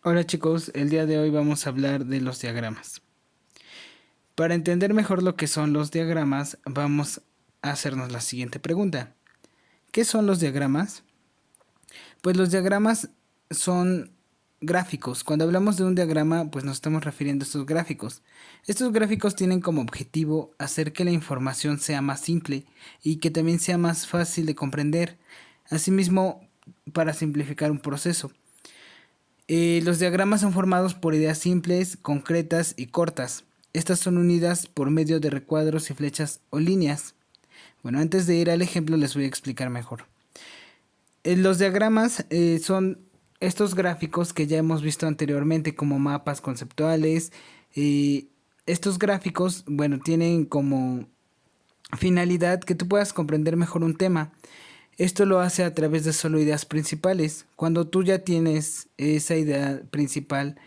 Hola chicos, el día de hoy vamos a hablar de los diagramas. Para entender mejor lo que son los diagramas, vamos a hacernos la siguiente pregunta. ¿Qué son los diagramas? Pues los diagramas son gráficos. Cuando hablamos de un diagrama, pues nos estamos refiriendo a estos gráficos. Estos gráficos tienen como objetivo hacer que la información sea más simple y que también sea más fácil de comprender. Asimismo, para simplificar un proceso. Los diagramas son formados por ideas simples, concretas y cortas. Estas son unidas por medio de recuadros y flechas o líneas. Bueno, antes de ir al ejemplo les voy a explicar mejor. Los diagramas son estos gráficos que ya hemos visto anteriormente como mapas conceptuales. Estos gráficos, bueno, tienen como finalidad que tú puedas comprender mejor un tema. Esto lo hace a través de solo ideas principales. Cuando tú ya tienes esa idea principal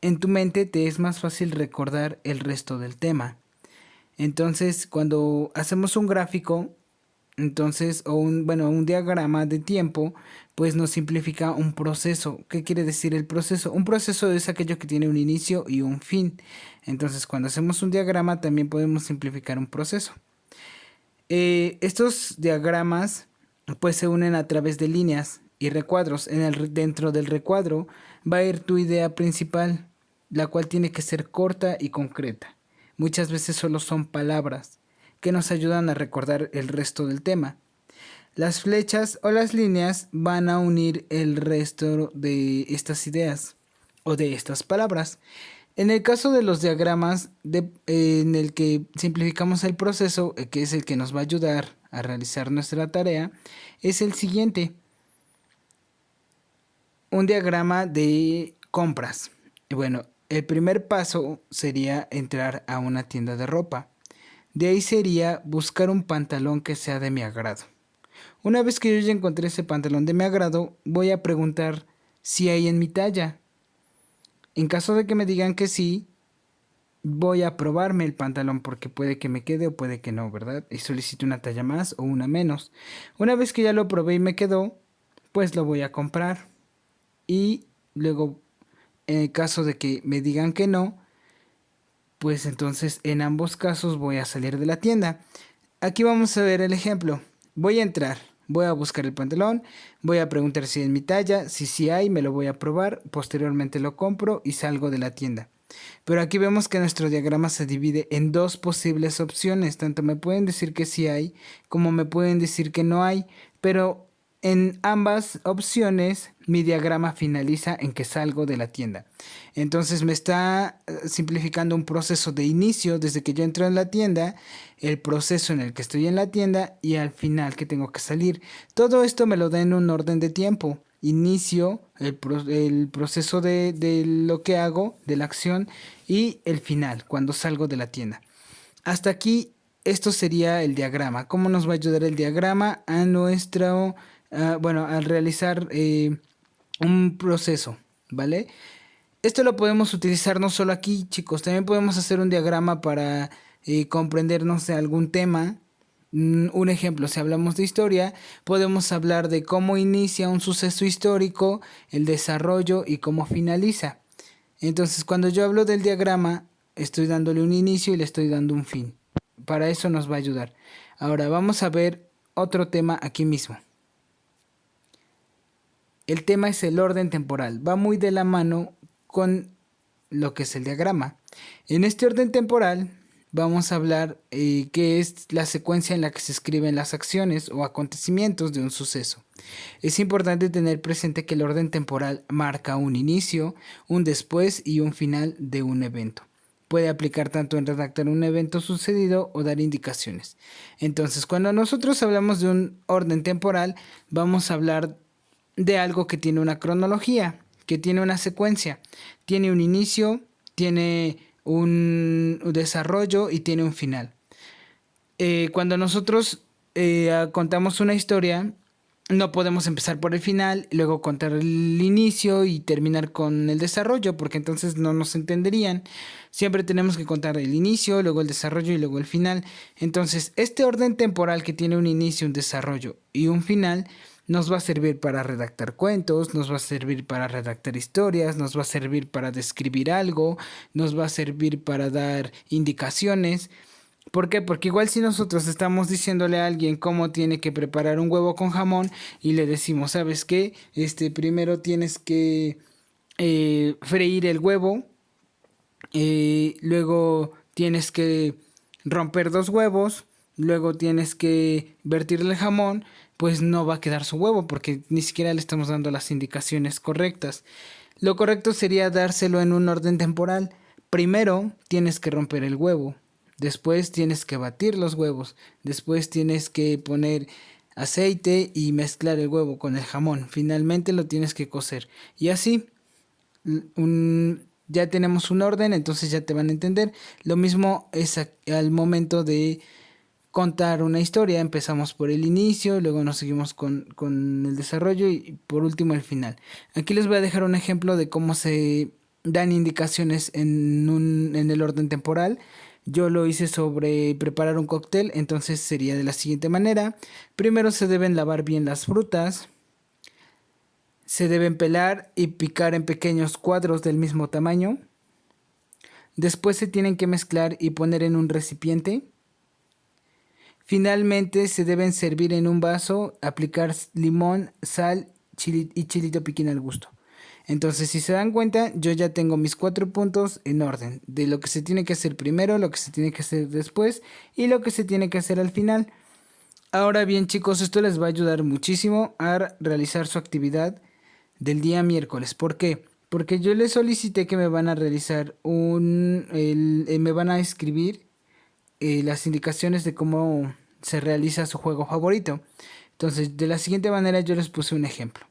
en tu mente, te es más fácil recordar el resto del tema. Entonces, cuando hacemos un gráfico, entonces, un diagrama de tiempo, pues nos simplifica un proceso. ¿Qué quiere decir el proceso? Un proceso es aquello que tiene un inicio y un fin. Entonces, cuando hacemos un diagrama, también podemos simplificar un proceso. Estos diagramas pues se unen a través de líneas y recuadros. Dentro del recuadro va a ir tu idea principal, la cual tiene que ser corta y concreta. Muchas veces solo son palabras que nos ayudan a recordar el resto del tema. Las flechas o las líneas van a unir el resto de estas ideas o de estas palabras. En el caso de los diagramas en el que simplificamos el proceso, que es el que nos va a ayudar a realizar nuestra tarea, es el siguiente. Un diagrama de compras. Bueno, el primer paso sería entrar a una tienda de ropa. De ahí sería buscar un pantalón que sea de mi agrado. Una vez que yo ya encontré ese pantalón de mi agrado, voy a preguntar si hay en mi talla. En caso de que me digan que sí, voy a probarme el pantalón porque puede que me quede o puede que no, ¿verdad? Y solicito una talla más o una menos. Una vez que ya lo probé y me quedó, pues lo voy a comprar. Y luego, en el caso de que me digan que no, pues entonces en ambos casos voy a salir de la tienda. Aquí vamos a ver el ejemplo. Voy a entrar, voy a buscar el pantalón, voy a preguntar si es mi talla, si sí hay, me lo voy a probar, posteriormente lo compro y salgo de la tienda. Pero aquí vemos que nuestro diagrama se divide en dos posibles opciones. Tanto me pueden decir que sí hay, como me pueden decir que no hay. Pero en ambas opciones mi diagrama finaliza en que salgo de la tienda. Entonces me está simplificando un proceso de inicio desde que yo entro en la tienda, el proceso en el que estoy en la tienda y al final que tengo que salir. Todo esto me lo da en un orden de tiempo. Inicio, el proceso de lo que hago, de la acción y el final, cuando salgo de la tienda. Hasta aquí, esto sería el diagrama. ¿Cómo nos va a ayudar el diagrama a nuestro, al realizar un proceso, ¿vale? Esto lo podemos utilizar no solo aquí, chicos, también podemos hacer un diagrama para comprender, no sé, algún tema. Un ejemplo, si hablamos de historia, podemos hablar de cómo inicia un suceso histórico, el desarrollo y cómo finaliza. Entonces, cuando yo hablo del diagrama, estoy dándole un inicio y le estoy dando un fin. Para eso nos va a ayudar. Ahora vamos a ver otro tema aquí mismo. El tema es el orden temporal. Va muy de la mano con lo que es el diagrama. En este orden temporal vamos a hablar qué es la secuencia en la que se escriben las acciones o acontecimientos de un suceso. Es importante tener presente que el orden temporal marca un inicio, un después y un final de un evento. Puede aplicar tanto en redactar un evento sucedido o dar indicaciones. Entonces, cuando nosotros hablamos de un orden temporal, vamos a hablar de algo que tiene una cronología, que tiene una secuencia, tiene un inicio, tiene un desarrollo y tiene un final. Cuando nosotros contamos una historia, no podemos empezar por el final, luego contar el inicio y terminar con el desarrollo, porque entonces no nos entenderían. Siempre tenemos que contar el inicio, luego el desarrollo y luego el final. Entonces, este orden temporal que tiene un inicio, un desarrollo y un final Nos va a servir para redactar cuentos, nos va a servir para redactar historias, nos va a servir para describir algo, nos va a servir para dar indicaciones. ¿Por qué? Porque igual si nosotros estamos diciéndole a alguien cómo tiene que preparar un huevo con jamón y le decimos, ¿sabes qué? Primero tienes que freír el huevo, luego tienes que romper 2 huevos, luego tienes que vertirle el jamón, pues no va a quedar su huevo porque ni siquiera le estamos dando las indicaciones correctas. Lo correcto sería dárselo en un orden temporal. Primero tienes que romper el huevo, después tienes que batir los huevos, después tienes que poner aceite y mezclar el huevo con el jamón, finalmente lo tienes que cocer y así ya tenemos un orden, entonces ya te van a entender. Lo mismo es al momento de contar una historia, empezamos por el inicio, luego nos seguimos con el desarrollo y por último el final. Aquí les voy a dejar un ejemplo de cómo se dan indicaciones en el orden temporal. Yo lo hice sobre preparar un cóctel, entonces sería de la siguiente manera. Primero se deben lavar bien las frutas. Se deben pelar y picar en pequeños cuadros del mismo tamaño. Después se tienen que mezclar y poner en un recipiente. Finalmente se deben servir en un vaso, aplicar limón, sal y chilito piquín al gusto. Entonces, si se dan cuenta, yo ya tengo mis 4 puntos en orden de lo que se tiene que hacer primero, lo que se tiene que hacer después y lo que se tiene que hacer al final. Ahora bien, chicos, esto les va a ayudar muchísimo a realizar su actividad del día miércoles. ¿Por qué? Porque yo les solicité que me van a realizar me van a escribir las indicaciones de cómo se realiza su juego favorito. Entonces, de la siguiente manera yo les puse un ejemplo.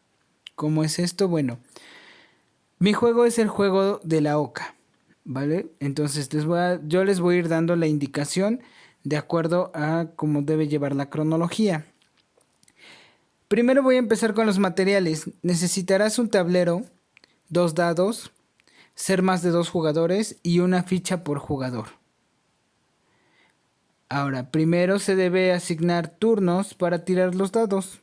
¿Cómo es esto? Bueno, mi juego es el juego de la oca, ¿vale? Entonces yo les voy a ir dando la indicación de acuerdo a cómo debe llevar la cronología. Primero voy a empezar con los materiales. Necesitarás un tablero, 2 dados, ser más de 2 jugadores y una ficha por jugador. Ahora, primero se debe asignar turnos para tirar los dados.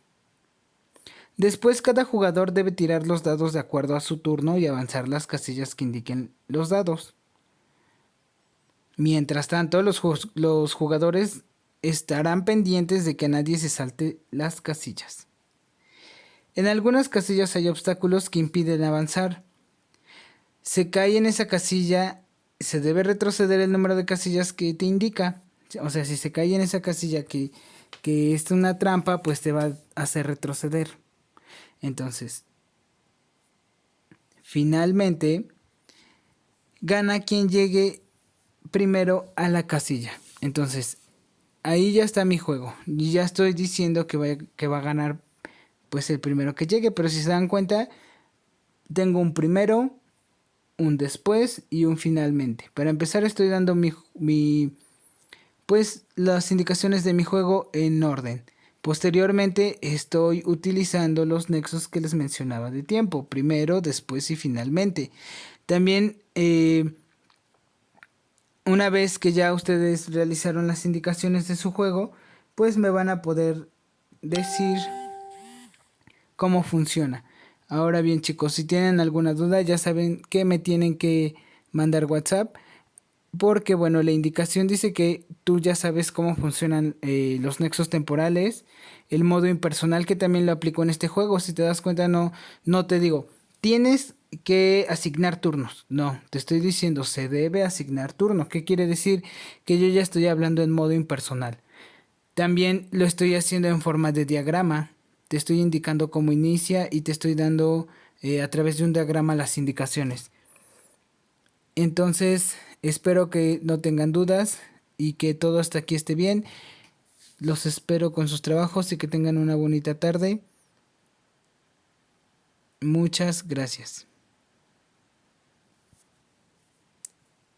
Después cada jugador debe tirar los dados de acuerdo a su turno y avanzar las casillas que indiquen los dados. Mientras tanto, los jugadores estarán pendientes de que nadie se salte las casillas. En algunas casillas hay obstáculos que impiden avanzar. Se cae en esa casilla, se debe retroceder el número de casillas que te indica. O sea, si se cae en esa casilla que es una trampa, pues te va a hacer retroceder. Entonces, finalmente, gana quien llegue primero a la casilla. Entonces, ahí ya está mi juego. Y ya estoy diciendo que va a ganar pues el primero que llegue. Pero si se dan cuenta, tengo un primero, un después y un finalmente. Para empezar estoy dando pues las indicaciones de mi juego en orden. Posteriormente estoy utilizando los nexos que les mencionaba de tiempo. Primero, después y finalmente. También una vez que ya ustedes realizaron las indicaciones de su juego, pues me van a poder decir cómo funciona. Ahora bien, chicos, si tienen alguna duda, ya saben que me tienen que mandar WhatsApp. Porque, bueno, la indicación dice que tú ya sabes cómo funcionan los nexos temporales, el modo impersonal que también lo aplico en este juego. Si te das cuenta, no te digo, tienes que asignar turnos. No, te estoy diciendo, se debe asignar turno. ¿Qué quiere decir? Que yo ya estoy hablando en modo impersonal. También lo estoy haciendo en forma de diagrama. Te estoy indicando cómo inicia y te estoy dando a través de un diagrama las indicaciones. Entonces, espero que no tengan dudas y que todo hasta aquí esté bien. Los espero con sus trabajos y que tengan una bonita tarde. Muchas gracias.